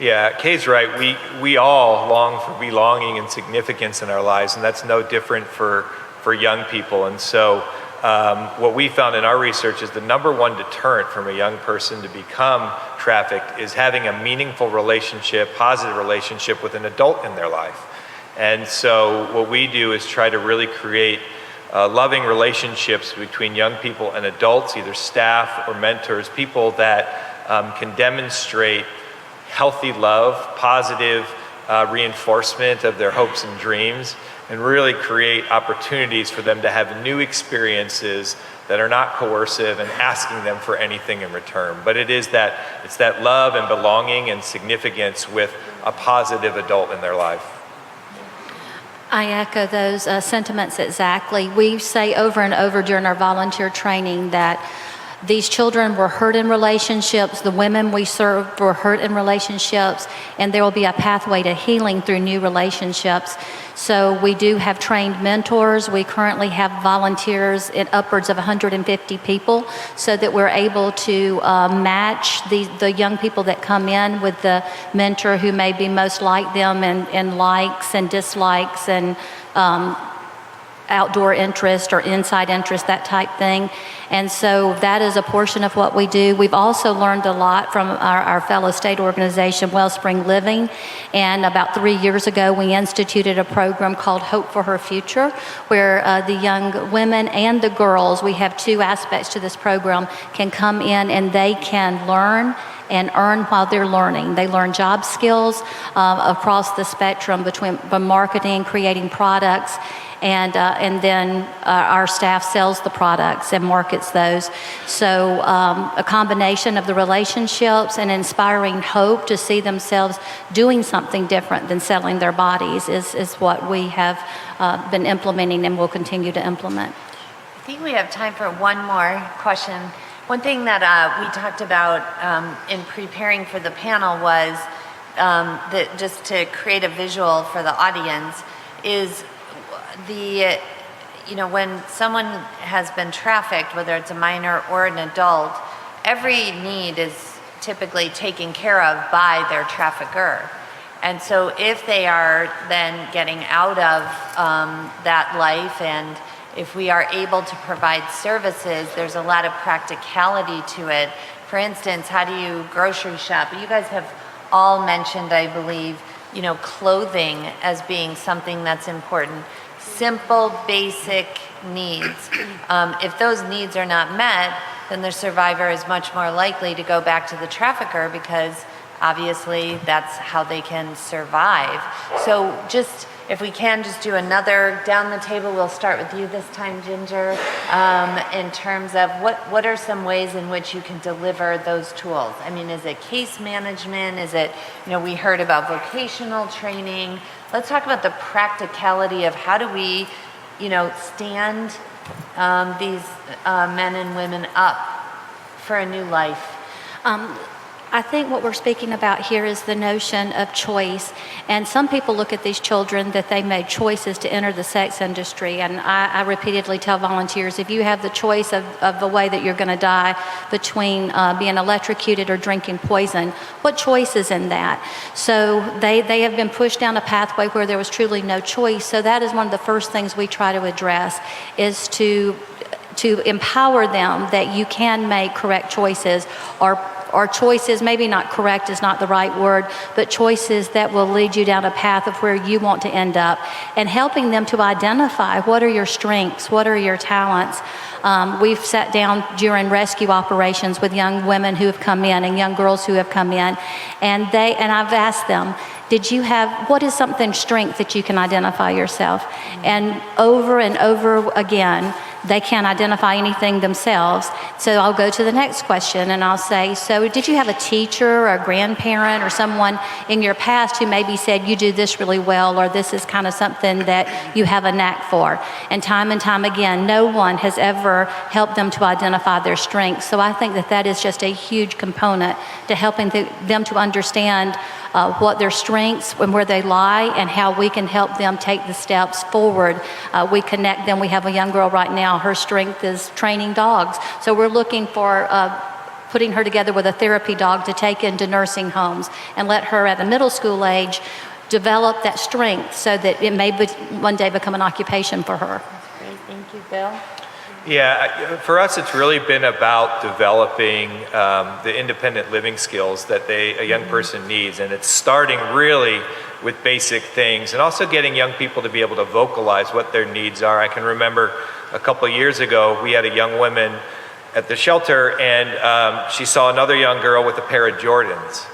Yeah, Kay's right. We all long for belonging and significance in our lives, and that's no different for young people. And so what we found in our research is the number one deterrent from a young person to become trafficked is having a meaningful relationship, positive relationship with an adult in their life. And so what we do is try to really create loving relationships between young people and adults, either staff or mentors, people that can demonstrate healthy love, positive reinforcement of their hopes and dreams, and really create opportunities for them to have new experiences that are not coercive and asking them for anything in return. But it's that love and belonging and significance with a positive adult in their life. I echo those sentiments exactly. We say over and over during our volunteer training that these children were hurt in relationships, the women we served were hurt in relationships, and there will be a pathway to healing through new relationships. So we do have trained mentors. We currently have volunteers in upwards of 150 people, so that we're able to match the young people that come in with the mentor who may be most like them in likes and dislikes and outdoor interest or inside interest, that type thing. And so that is a portion of what we do. We've also learned a lot from our fellow state organization, Wellspring Living. And about 3 years ago, we instituted a program called Hope for Her Future, where the young women and the girls, we have two aspects to this program, can come in and they can learn and earn while they're learning. They learn job skills across the spectrum between marketing, creating products, and then our staff sells the products and markets those. So a combination of the relationships and inspiring hope to see themselves doing something different than selling their bodies is what we have been implementing and will continue to implement. I think we have time for one more question. One thing that we talked about in preparing for the panel was that just to create a visual for the audience is when someone has been trafficked, whether it's a minor or an adult, every need is typically taken care of by their trafficker. And so if they are then getting out of that life, and if we are able to provide services, there's a lot of practicality to it. For instance, how do you grocery shop? You guys have all mentioned, I believe, clothing as being something that's important. Simple, basic needs. If those needs are not met, then the survivor is much more likely to go back to the trafficker, because obviously that's how they can survive. So just, if we can just do another down the table, we'll start with you this time, Ginger, in terms of what are some ways in which you can deliver those tools? I mean, is it case management? Is it, we heard about vocational training. Let's talk about the practicality of how do we, stand these men and women up for a new life. I think what we're speaking about here is the notion of choice. And some people look at these children that they made choices to enter the sex industry. And I repeatedly tell volunteers, if you have the choice of the way that you're going to die between being electrocuted or drinking poison, what choice is in that? So they have been pushed down a pathway where there was truly no choice. So that is one of the first things we try to address, is to empower them that you can make correct choices, or choices, maybe not correct is not the right word, but choices that will lead you down a path of where you want to end up, and helping them to identify what are your strengths, what are your talents. We've sat down during rescue operations with young women who have come in and young girls who have come in, and I've asked them, what is something strength that you can identify yourself? And over again, they can't identify anything themselves. So I'll go to the next question and I'll say, so did you have a teacher or a grandparent or someone in your past who maybe said you do this really well, or this is kind of something that you have a knack for? And time again, no one has ever helped them to identify their strengths. So I think that is just a huge component to helping them to understand what their strengths and where they lie, and how we can help them take the steps forward. We connect them. We have a young girl right now, her strength is training dogs. So we're looking for putting her together with a therapy dog to take into nursing homes and let her at the middle school age develop that strength so that it may one day become an occupation for her. Great, thank you, Bill. Yeah, for us, it's really been about developing the independent living skills that a young person needs. And it's starting really with basic things, and also getting young people to be able to vocalize what their needs are. I can remember a couple of years ago, we had a young woman at the shelter, and she saw another young girl with a pair of Jordans.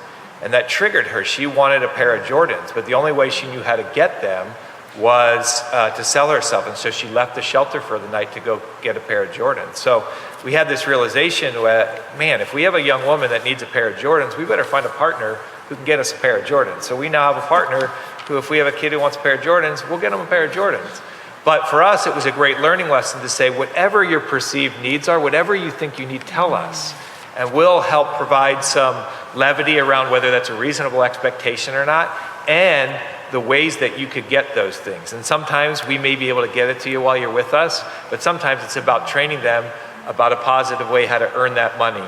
And that triggered her. She wanted a pair of Jordans, but the only way she knew how to get them was to sell herself. And so she left the shelter for the night to go get a pair of Jordans. So we had this realization that, man, if we have a young woman that needs a pair of Jordans, we better find a partner who can get us a pair of Jordans. So we now have a partner who, if we have a kid who wants a pair of Jordans, we'll get them a pair of Jordans. But for us, it was a great learning lesson to say, whatever your perceived needs are, whatever you think you need, tell us. And we'll help provide some levity around whether that's a reasonable expectation or not, and the ways that you could get those things. And sometimes we may be able to get it to you while you're with us, but sometimes it's about training them about a positive way how to earn that money,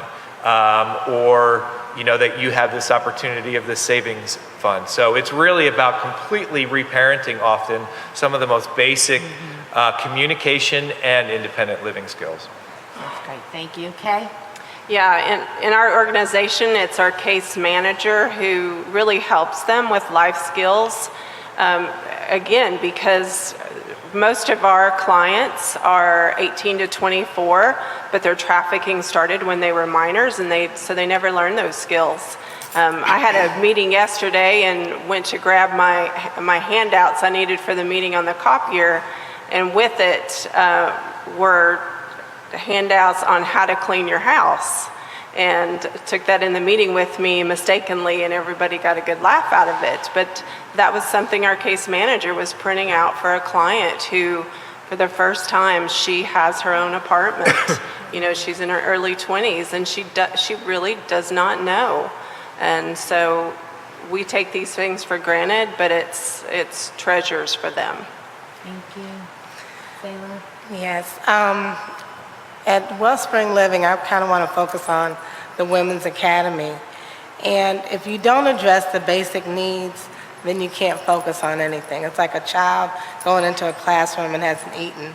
or that you have this opportunity of this savings fund. So it's really about completely reparenting often some of the most basic communication and independent living skills. That's great, thank you. Kay? Yeah, in our organization, it's our case manager who really helps them with life skills. Again, because most of our clients are 18 to 24, but their trafficking started when they were minors, and so they never learned those skills. I had a meeting yesterday and went to grab my handouts I needed for the meeting on the copier, and with it were handouts on how to clean your house, and took that in the meeting with me mistakenly, and everybody got a good laugh out of it. But that was something our case manager was printing out for a client who, for the first time, she has her own apartment. She's in her early 20s, and she really does not know. And so we take these things for granted, but it's treasures for them. Thank you. Sailor? Yes. At Wellspring Living, I kind of want to focus on the Women's Academy. And if you don't address the basic needs, then you can't focus on anything. It's like a child going into a classroom and hasn't eaten.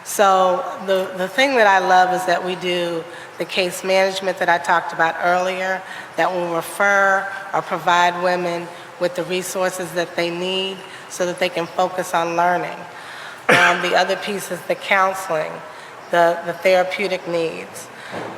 So the thing that I love is that we do the case management that I talked about earlier, that will refer or provide women with the resources that they need so that they can focus on learning. The other piece is the counseling, the therapeutic needs.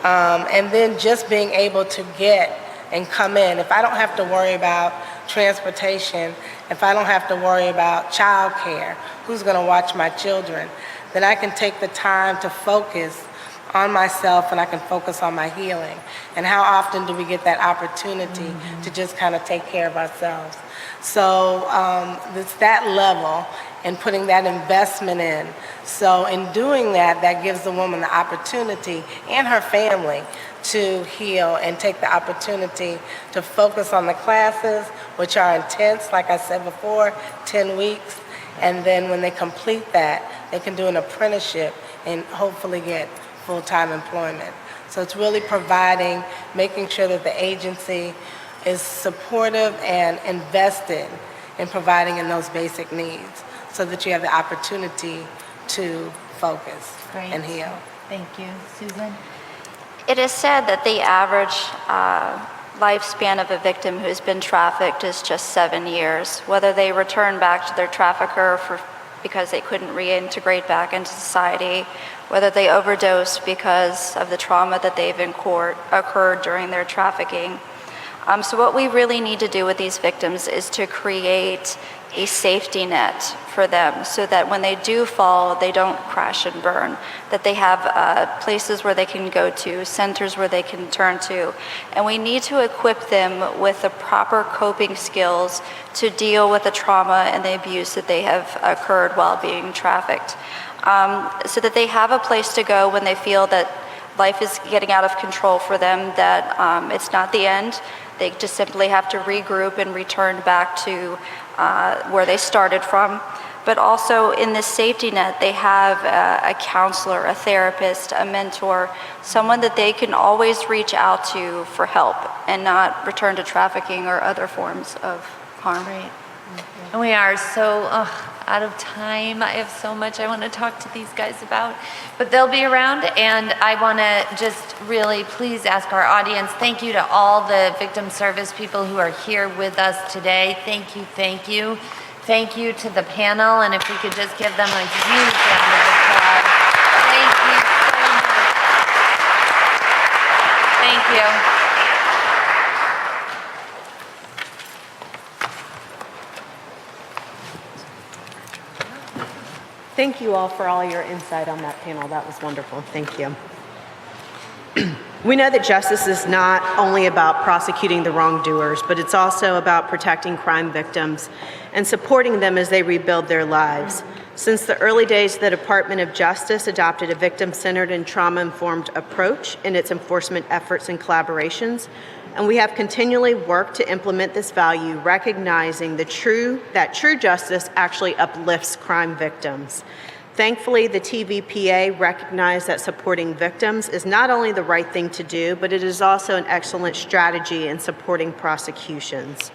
And then just being able to get and come in. If I don't have to worry about transportation, if I don't have to worry about childcare, who's going to watch my children, then I can take the time to focus on myself, and I can focus on my healing. And how often do we get that opportunity to just kind of take care of ourselves? So it's that level and putting that investment in. So in doing that, that gives the woman the opportunity and her family to heal and take the opportunity to focus on the classes, which are intense, like I said before, 10 weeks. And then when they complete that, they can do an apprenticeship and hopefully get full-time employment. So it's really providing, making sure that the agency is supportive and invested in providing in those basic needs so that you have the opportunity to focus and heal. Thank you. Susan? It is said that the average lifespan of a victim who's been trafficked is just 7 years. Whether they return back to their trafficker because they couldn't reintegrate back into society, whether they overdose because of the trauma that they've incurred during their trafficking. So what we really need to do with these victims is to create a safety net for them so that when they do fall, they don't crash and burn, that they have places where they can go to, centers where they can turn to. And we need to equip them with the proper coping skills to deal with the trauma and the abuse that they have occurred while being trafficked. So that they have a place to go when they feel that life is getting out of control for them, that it's not the end. They just simply have to regroup and return back to where they started from. But also in this safety net, they have a counselor, a therapist, a mentor, someone that they can always reach out to for help and not return to trafficking or other forms of harm. Right. And we are so out of time. I have so much I want to talk to these guys about, but they'll be around, and I want to just really please ask our audience, thank you to all the victim service people who are here with us today. Thank you, thank you. Thank you to the panel, and if we could just give them a huge round of applause. Thank you so much. Thank you. Thank you all for all your insight on that panel. That was wonderful. Thank you. We know that justice is not only about prosecuting the wrongdoers, but it's also about protecting crime victims and supporting them as they rebuild their lives. Since the early days, the Department of Justice adopted a victim-centered and trauma-informed approach in its enforcement efforts and collaborations, and we have continually worked to implement this value, recognizing that true justice actually uplifts crime victims. Thankfully, the TVPA recognized that supporting victims is not only the right thing to do, but it is also an excellent strategy in supporting prosecutions.